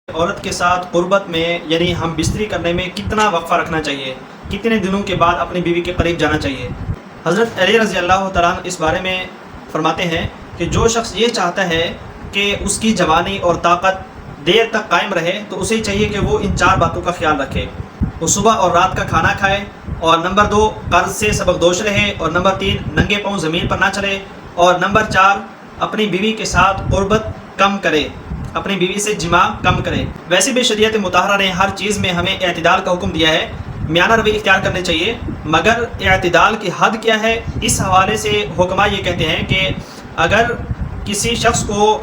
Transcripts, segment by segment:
عورت کے ساتھ قربت میں یعنی ہم بستری کرنے میں کتنا وقفہ رکھنا چاہیے، کتنے دنوں کے بعد اپنی بیوی کے قریب جانا چاہیے؟ حضرت علی رضی اللہ تعالیٰ عنہ اس بارے میں فرماتے ہیں کہ جو شخص یہ چاہتا ہے کہ اس کی جوانی اور طاقت دیر تک قائم رہے تو اسے چاہیے کہ وہ ان 4 باتوں کا خیال رکھے۔ وہ صبح اور رات کا کھانا کھائے، اور نمبر 2 قرض سے سبکدوش رہے، اور نمبر 3 ننگے پاؤں زمین پر نہ چلے، اور نمبر 4 اپنی بیوی کے ساتھ قربت کم کرے، اپنی بیوی سے جماع کم کرے۔ ویسے بھی شریعت مطہرہ نے ہر چیز میں ہمیں اعتدال کا حکم دیا ہے، میانہ روی اختیار کرنے چاہیے، مگر اعتدال کی حد کیا ہے؟ اس حوالے سے حکماء یہ کہتے ہیں کہ اگر کسی شخص کو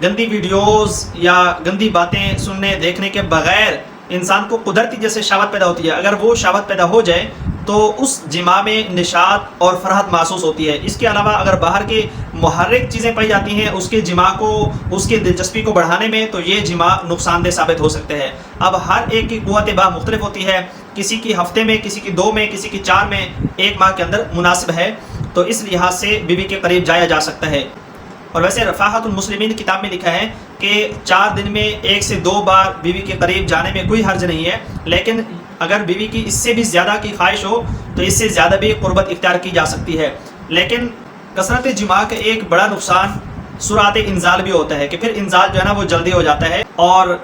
گندی ویڈیوز یا گندی باتیں سننے دیکھنے کے بغیر انسان کو قدرتی جیسے شہوت پیدا ہوتی ہے، اگر وہ شہوت پیدا ہو جائے تو اس جماع میں نشاط اور فرحت محسوس ہوتی ہے۔ اس کے علاوہ اگر باہر کی محرک چیزیں پائی جاتی ہیں اس کے جماع کو، اس کی دلچسپی کو بڑھانے میں، تو یہ جماع نقصان دہ ثابت ہو سکتے ہیں۔ اب ہر ایک کی قوت باہ مختلف ہوتی ہے، کسی کی ہفتے میں، کسی کی 2 میں، کسی کی 4 میں، 1 ماہ کے اندر مناسب ہے، تو اس لحاظ سے بیوی کے قریب جایا جا سکتا ہے۔ اور ویسے رفاحت المسلمین کتاب میں لکھا ہے کہ 4 دن میں 1 سے 2 بار بیوی کے قریب جانے میں کوئی حرج نہیں ہے، لیکن اگر بیوی کی اس سے بھی زیادہ کی خواہش ہو تو اس سے زیادہ بھی قربت اختیار کی جا سکتی ہے۔ لیکن کثرت جماع کا ایک بڑا نقصان سرعت انزال بھی ہوتا ہے کہ پھر انزال جو ہے نا وہ جلدی ہو جاتا ہے، اور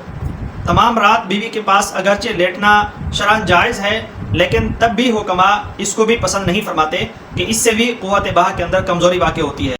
تمام رات بیوی کے پاس اگرچہ لیٹنا شرعاً جائز ہے، لیکن تب بھی حکماء اس کو بھی پسند نہیں فرماتے کہ اس سے بھی قوت باہ کے اندر کمزوری واقع ہوتی ہے۔